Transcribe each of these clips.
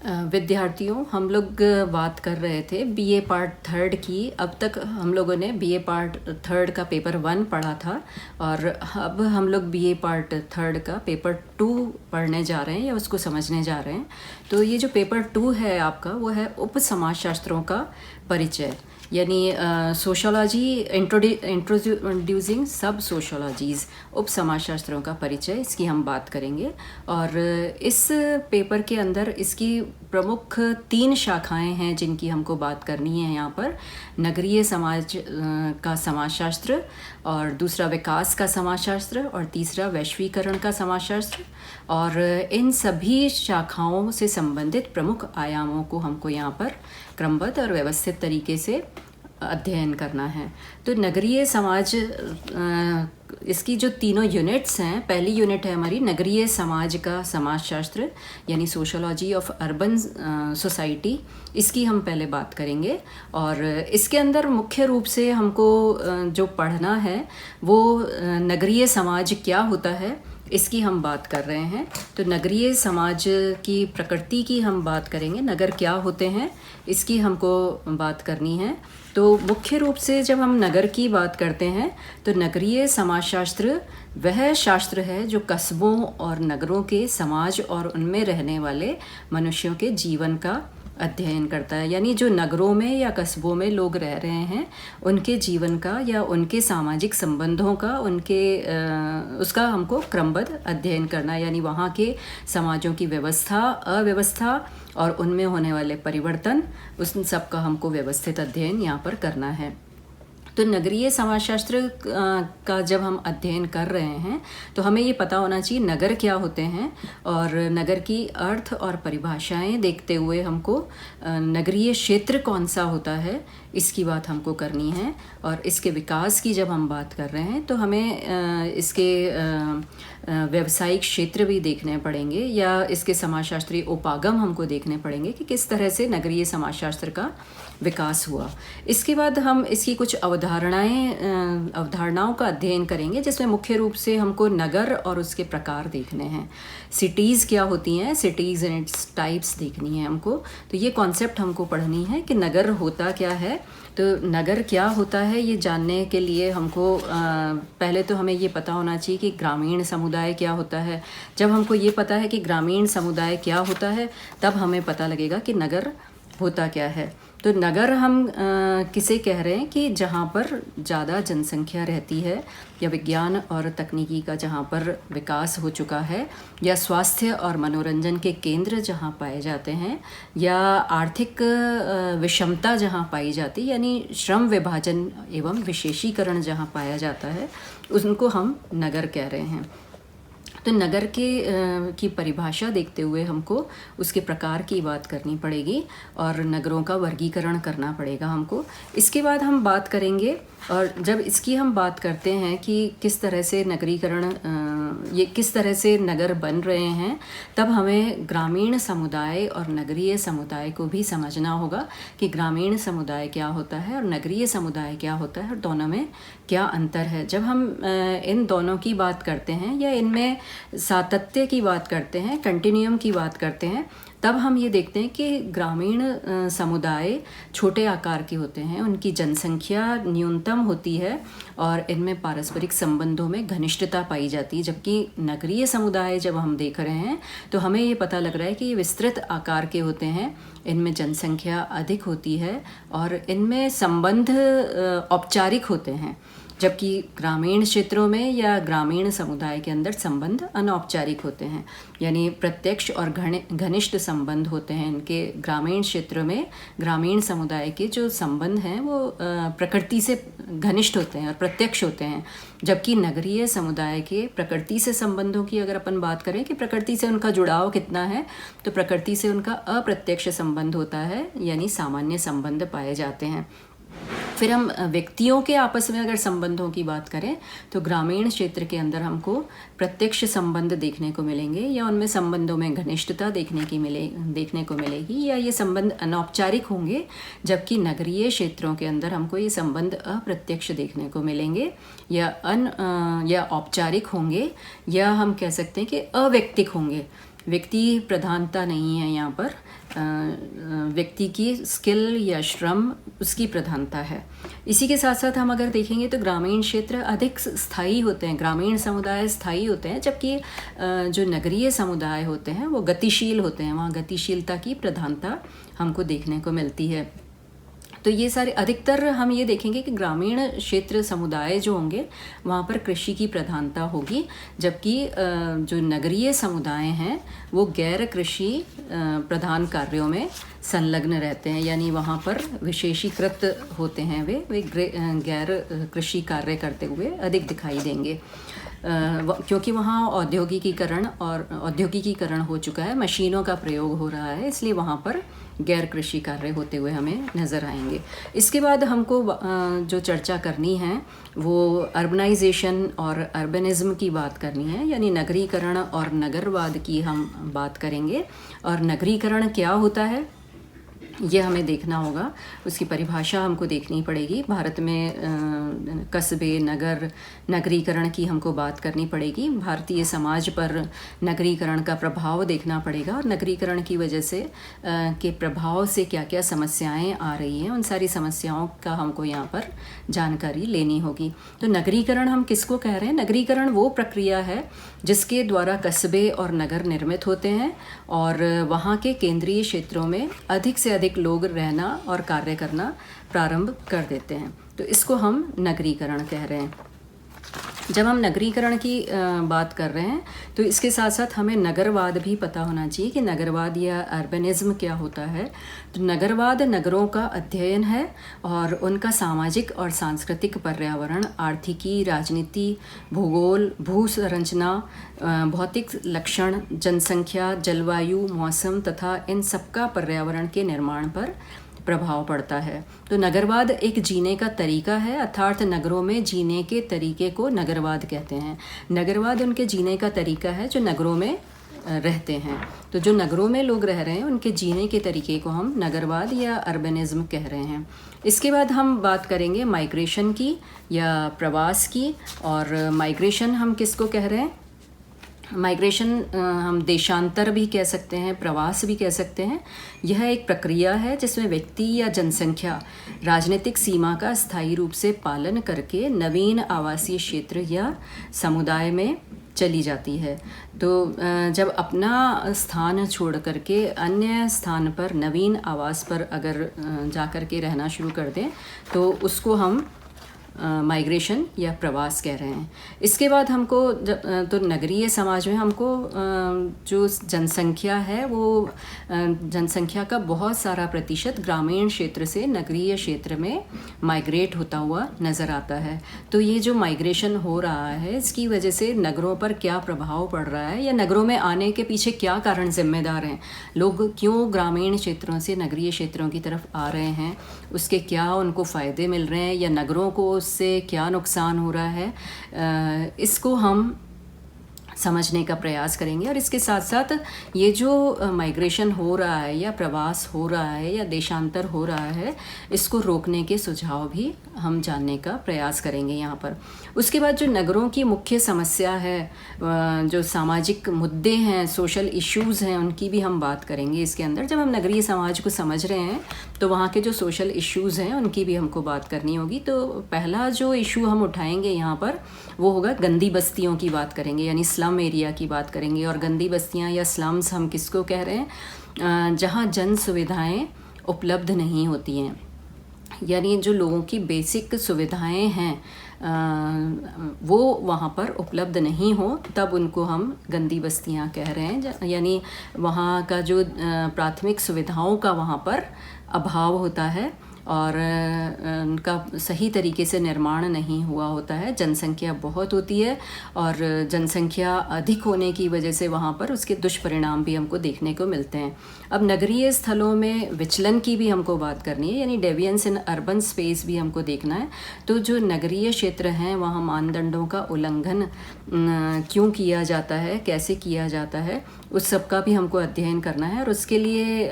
विद्यार्थियों, हम लोग बात कर रहे थे बीए पार्ट थर्ड की। अब तक हम लोगों ने बीए पार्ट थर्ड का पेपर 1 पढ़ा था और अब हम लोग बीए पार्ट थर्ड का पेपर 2 पढ़ने जा रहे हैं या उसको समझने जा रहे हैं। तो ये जो पेपर 2 है आपका, वो है उप समाजशास्त्रों का परिचय, यानी सोशोलॉजी इंट्रोड्यूसिंग सब सोशोलॉजीज़, उप समाजशास्त्रों का परिचय, इसकी हम बात करेंगे। और इस पेपर के अंदर इसकी प्रमुख 3 शाखाएं हैं जिनकी हमको बात करनी है यहाँ पर। नगरीय समाज का समाजशास्त्र, और दूसरा विकास का समाजशास्त्र, और तीसरा वैश्वीकरण का समाजशास्त्र। और इन सभी शाखाओं से संबंधित प्रमुख आयामों को हमको यहाँ पर क्रमबद्ध और व्यवस्थित तरीके से अध्ययन करना है। तो नगरीय समाज, इसकी जो तीनों यूनिट्स हैं, पहली यूनिट है हमारी नगरीय समाज का समाजशास्त्र, यानी सोशोलॉजी ऑफ अर्बन सोसाइटी। इसकी हम पहले बात करेंगे। और इसके अंदर मुख्य रूप से हमको जो पढ़ना है वो नगरीय समाज क्या होता है, इसकी हम बात कर रहे हैं। तो नगरीय समाज की प्रकृति की हम बात करेंगे, नगर क्या होते हैं इसकी हमको बात करनी है। तो मुख्य रूप से जब हम नगर की बात करते हैं तो नगरीय समाजशास्त्र वह शास्त्र है जो कस्बों और नगरों के समाज और उनमें रहने वाले मनुष्यों के जीवन का अध्ययन करता है। यानी जो नगरों में या कस्बों में लोग रह रहे हैं, उनके जीवन का या उनके सामाजिक संबंधों का, उसका हमको क्रमबद्ध अध्ययन करना है। यानी वहाँ के समाजों की व्यवस्था, अव्यवस्था और उनमें होने वाले परिवर्तन, उस सब का हमको व्यवस्थित अध्ययन यहाँ पर करना है। तो नगरीय समाजशास्त्र का जब हम अध्ययन कर रहे हैं तो हमें ये पता होना चाहिए नगर क्या होते हैं, और नगर की अर्थ और परिभाषाएं देखते हुए हमको नगरीय क्षेत्र कौन सा होता है इसकी बात हमको करनी है। और इसके विकास की जब हम बात कर रहे हैं तो हमें इसके व्यावसायिक क्षेत्र भी देखने पड़ेंगे, या इसके समाजशास्त्रीय उपागम हमको देखने पड़ेंगे कि किस तरह से नगरीय समाजशास्त्र का विकास हुआ। इसके बाद हम इसकी कुछ अवधारणाओं का अध्ययन करेंगे, जिसमें मुख्य रूप से हमको नगर और उसके प्रकार देखने हैं। सिटीज़ क्या होती हैं, सिटीज़ एंड इट्स टाइप्स देखनी है हमको। तो ये कॉन्सेप्ट हमको पढ़नी है कि नगर होता क्या है। तो नगर क्या होता है ये जानने के लिए हमको पहले तो हमें ये पता होना चाहिए कि ग्रामीण समुदाय क्या होता है। जब हमको ये पता है कि ग्रामीण समुदाय क्या होता है, तब हमें पता लगेगा कि नगर होता क्या है। तो नगर हम किसे कह रहे हैं कि जहाँ पर ज़्यादा जनसंख्या रहती है, या विज्ञान और तकनीकी का जहाँ पर विकास हो चुका है, या स्वास्थ्य और मनोरंजन के केंद्र जहाँ पाए जाते हैं, या आर्थिक विषमता जहाँ पाई जाती, यानी श्रम विभाजन एवं विशेषीकरण जहाँ पाया जाता है, उनको हम नगर कह रहे हैं। तो नगर की परिभाषा देखते हुए हमको उसके प्रकार की बात करनी पड़ेगी और नगरों का वर्गीकरण करना पड़ेगा हमको। इसके बाद हम बात करेंगे, और जब इसकी हम बात करते हैं कि किस तरह से नगरीकरण, ये किस तरह से नगर बन रहे हैं, तब हमें ग्रामीण समुदाय और नगरीय समुदाय को भी समझना होगा कि ग्रामीण समुदाय क्या होता है और नगरीय समुदाय क्या होता है, और दोनों में क्या अंतर है। जब हम इन दोनों की बात करते हैं या इनमें सातत्य की बात करते हैं, कंटिन्यूम की बात करते हैं, तब हम ये देखते हैं कि ग्रामीण समुदाय छोटे आकार के होते हैं, उनकी जनसंख्या न्यूनतम होती है और इनमें पारस्परिक संबंधों में घनिष्ठता पाई जाती है। जबकि नगरीय समुदाय जब हम देख रहे हैं तो हमें ये पता लग रहा है कि ये विस्तृत आकार के होते हैं, इनमें जनसंख्या अधिक होती है और इनमें संबंध औपचारिक होते हैं। जबकि ग्रामीण क्षेत्रों में या ग्रामीण समुदाय के अंदर संबंध अनौपचारिक होते हैं, यानी प्रत्यक्ष और घनिष्ठ संबंध होते हैं। इनके ग्रामीण क्षेत्र में ग्रामीण समुदाय के जो संबंध हैं वो प्रकृति से घनिष्ठ होते हैं और प्रत्यक्ष होते हैं। जबकि नगरीय समुदाय के प्रकृति से संबंधों की अगर अपन बात करें कि प्रकृति से उनका जुड़ाव कितना है, तो प्रकृति से उनका अप्रत्यक्ष संबंध होता है, यानी सामान्य संबंध पाए जाते हैं। फिर हम व्यक्तियों के आपस में अगर संबंधों की बात करें तो ग्रामीण क्षेत्र के अंदर हमको प्रत्यक्ष संबंध देखने को मिलेंगे, या उनमें संबंधों में घनिष्ठता देखने को मिलेगी, या ये संबंध अनौपचारिक होंगे। जबकि नगरीय क्षेत्रों के अंदर हमको ये संबंध अप्रत्यक्ष देखने को मिलेंगे, या औपचारिक होंगे, या हम कह सकते हैं कि अवैयक्तिक होंगे। व्यक्ति प्रधानता नहीं है यहाँ पर, व्यक्ति की स्किल या श्रम उसकी प्रधानता है। इसी के साथ साथ हम अगर देखेंगे तो ग्रामीण क्षेत्र अधिक स्थायी होते हैं, ग्रामीण समुदाय स्थायी होते हैं, जबकि जो नगरीय समुदाय होते हैं वो गतिशील होते हैं, वहाँ गतिशीलता की प्रधानता हमको देखने को मिलती है। तो ये सारे अधिकतर हम ये देखेंगे कि ग्रामीण क्षेत्र समुदाय जो होंगे वहाँ पर कृषि की प्रधानता होगी, जबकि जो नगरीय समुदाय हैं वो गैर कृषि प्रधान कार्यों में संलग्न रहते हैं, यानी वहाँ पर विशेषीकृत होते हैं, वे गैर कृषि कार्य करते हुए अधिक दिखाई देंगे, क्योंकि वहाँ औद्योगिकीकरण हो चुका है, मशीनों का प्रयोग हो रहा है, इसलिए वहाँ पर गैर कृषि कार्य होते हुए हमें नज़र आएंगे। इसके बाद हमको जो चर्चा करनी है वो अर्बनाइजेशन और अर्बनिज़्म की बात करनी है, यानी नगरीकरण और नगरवाद की हम बात करेंगे। और नगरीकरण क्या होता है ये हमें देखना होगा, उसकी परिभाषा हमको देखनी पड़ेगी। भारत में कस्बे, नगर, नगरीकरण की हमको बात करनी पड़ेगी। भारतीय समाज पर नगरीकरण का प्रभाव देखना पड़ेगा और नगरीकरण की वजह से के प्रभाव से क्या क्या समस्याएं आ रही हैं, उन सारी समस्याओं का हमको यहाँ पर जानकारी लेनी होगी। तो नगरीकरण हम किसको कह रहे हैं? नगरीकरण वो प्रक्रिया है जिसके द्वारा कस्बे और नगर निर्मित होते हैं और वहाँ के केंद्रीय क्षेत्रों में अधिक से अधिक लोग रहना और कार्य करना प्रारंभ कर देते हैं। तो इसको हम नगरीकरण कह रहे हैं। जब हम नगरीकरण की बात कर रहे हैं तो इसके साथ साथ हमें नगरवाद भी पता होना चाहिए कि नगरवाद या अर्बनिज़्म क्या होता है। तो नगरवाद नगरों का अध्ययन है और उनका सामाजिक और सांस्कृतिक पर्यावरण, आर्थिकी, राजनीति, भूगोल, भू संरचना, भौतिक लक्षण, जनसंख्या, जलवायु, मौसम तथा इन सबका पर्यावरण के निर्माण पर प्रभाव पड़ता है। तो नगरवाद एक जीने का तरीका है, अर्थात नगरों में जीने के तरीके को नगरवाद कहते हैं। नगरवाद उनके जीने का तरीका है जो नगरों में रहते हैं। तो जो नगरों में लोग रह रहे हैं उनके जीने के तरीके को हम नगरवाद या अर्बनिज़्म कह रहे हैं। इसके बाद हम बात करेंगे माइग्रेशन की या प्रवास की। और माइग्रेशन हम किसको कह रहे हैं? माइग्रेशन हम देशांतर भी कह सकते हैं, प्रवास भी कह सकते हैं। यह एक प्रक्रिया है जिसमें व्यक्ति या जनसंख्या राजनीतिक सीमा का स्थायी रूप से पालन करके नवीन आवासीय क्षेत्र या समुदाय में चली जाती है। तो जब अपना स्थान छोड़ करके अन्य स्थान पर नवीन आवास पर अगर जा कर के रहना शुरू कर दें तो उसको हम माइग्रेशन या प्रवास कह रहे हैं। इसके बाद हमको तो नगरीय समाज में हमको जो जनसंख्या है वो जनसंख्या का बहुत सारा प्रतिशत ग्रामीण क्षेत्र से नगरीय क्षेत्र में माइग्रेट होता हुआ नज़र आता है। तो ये जो माइग्रेशन हो रहा है इसकी वजह से नगरों पर क्या प्रभाव पड़ रहा है या नगरों में आने के पीछे क्या कारण जिम्मेदार हैं, लोग क्यों ग्रामीण क्षेत्रों से नगरीय क्षेत्रों की तरफ आ रहे हैं, उसके क्या उनको फ़ायदे मिल रहे हैं या नगरों को उससे क्या नुकसान हो रहा है, इसको हम समझने का प्रयास करेंगे। और इसके साथ साथ ये जो माइग्रेशन हो रहा है या प्रवास हो रहा है या देशांतर हो रहा है इसको रोकने के सुझाव भी हम जानने का प्रयास करेंगे यहाँ पर। उसके बाद जो नगरों की मुख्य समस्या है, जो सामाजिक मुद्दे हैं, सोशल इश्यूज़ हैं, उनकी भी हम बात करेंगे इसके अंदर। जब हम नगरीय समाज को समझ रहे हैं तो वहाँ के जो सोशल इश्यूज़ हैं उनकी भी हमको बात करनी होगी। तो पहला जो इशू हम उठाएंगे यहाँ पर वो होगा गंदी बस्तियों की बात करेंगे, यानी स्लम एरिया की बात करेंगे। और गंदी बस्तियाँ या स्लम्स हम किसको कह रहे हैं? जहाँ जन सुविधाएँ उपलब्ध नहीं होती हैं, यानी जो लोगों की बेसिक सुविधाएं हैं वो वहाँ पर उपलब्ध नहीं हो, तब उनको हम गंदी बस्तियाँ कह रहे हैं। यानी वहाँ का जो प्राथमिक सुविधाओं का वहाँ पर अभाव होता है और उनका सही तरीके से निर्माण नहीं हुआ होता है। जनसंख्या बहुत होती है और जनसंख्या अधिक होने की वजह से वहाँ पर उसके दुष्परिणाम भी हमको देखने को मिलते हैं। अब नगरीय स्थलों में विचलन की भी हमको बात करनी है, यानी डेविएंस इन अर्बन स्पेस भी हमको देखना है। तो जो नगरीय क्षेत्र हैं वहाँ मानदंडों का उल्लंघन क्यों किया जाता है, कैसे किया जाता है, उस सब का भी हमको अध्ययन करना है। और उसके लिए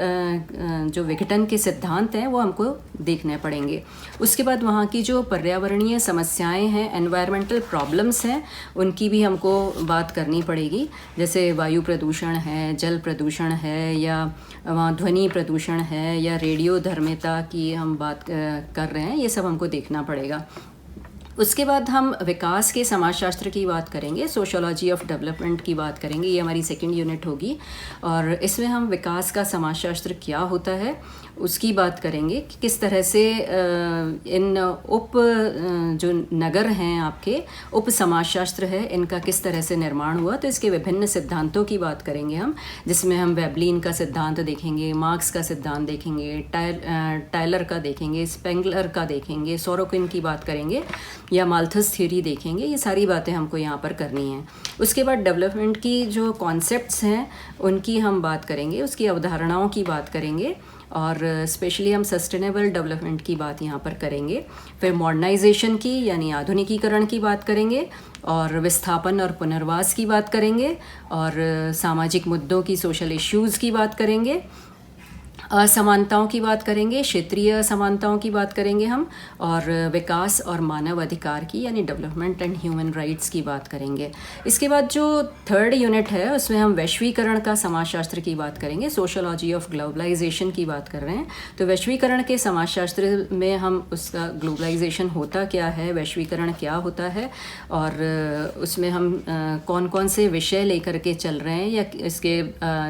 जो विघटन के सिद्धांत हैं वो हमको देखने पड़ेंगे। उसके बाद वहाँ की जो पर्यावरणीय समस्याएं हैं, एनवायरमेंटल प्रॉब्लम्स हैं, उनकी भी हमको बात करनी पड़ेगी। जैसे वायु प्रदूषण है, जल प्रदूषण है, या वहाँ ध्वनि प्रदूषण है, या रेडियो धर्मिता की हम बात कर रहे हैं, ये सब हमको देखना पड़ेगा। उसके बाद हम विकास के समाजशास्त्र की बात करेंगे, सोशोलॉजी ऑफ डेवलपमेंट की बात करेंगे, ये हमारी सेकंड यूनिट होगी। और इसमें हम विकास का समाजशास्त्र क्या होता है उसकी बात करेंगे कि किस तरह से इन जो नगर हैं आपके, उप समाजशास्त्र है, इनका किस तरह से निर्माण हुआ। तो इसके विभिन्न सिद्धांतों की बात करेंगे हम, जिसमें हम वेबलिन का सिद्धांत देखेंगे, मार्क्स का सिद्धांत देखेंगे, टायलर का देखेंगे, स्पेंगलर का देखेंगे, सोरोकिन की बात करेंगे, या माल्थस थ्योरी देखेंगे। ये सारी बातें हमको यहाँ पर करनी है। उसके बाद डेवलपमेंट की जो कॉन्सेप्ट्स हैं उनकी हम बात करेंगे, उसकी अवधारणाओं की बात करेंगे, और स्पेशली हम सस्टेनेबल डेवलपमेंट की बात यहाँ पर करेंगे। फिर मॉडर्नाइजेशन की यानी आधुनिकीकरण की बात करेंगे, और विस्थापन और पुनर्वास की बात करेंगे, और सामाजिक मुद्दों की, सोशल इश्यूज़ की बात करेंगे, असमानताओं की बात करेंगे, क्षेत्रीय असमानताओं की बात करेंगे हम, और विकास और मानव अधिकार की यानी डेवलपमेंट एंड ह्यूमन राइट्स की बात करेंगे। इसके बाद जो थर्ड यूनिट है उसमें हम वैश्वीकरण का समाजशास्त्र की बात करेंगे, सोशोलॉजी ऑफ ग्लोबलाइजेशन की बात कर रहे हैं। तो वैश्वीकरण के समाजशास्त्र में हम उसका ग्लोबलाइजेशन होता क्या है, वैश्वीकरण क्या होता है, और उसमें हम कौन कौन से विषय लेकर के चल रहे हैं, या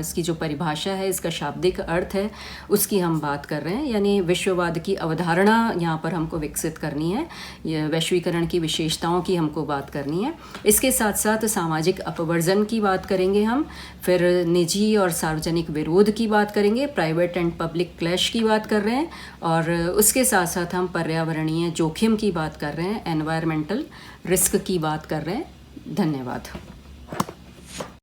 इसकी जो परिभाषा है, इसका शाब्दिक अर्थ है, उसकी हम बात कर रहे हैं। यानी विश्ववाद की अवधारणा यहाँ पर हमको विकसित करनी है, ये वैश्वीकरण की विशेषताओं की हमको बात करनी है। इसके साथ साथ सामाजिक अपवर्जन की बात करेंगे हम, फिर निजी और सार्वजनिक विरोध की बात करेंगे, प्राइवेट एंड पब्लिक क्लैश की बात कर रहे हैं, और उसके साथ साथ हम पर्यावरणीय जोखिम की बात कर रहे हैं, एनवायरमेंटल रिस्क की बात कर रहे हैं। धन्यवाद।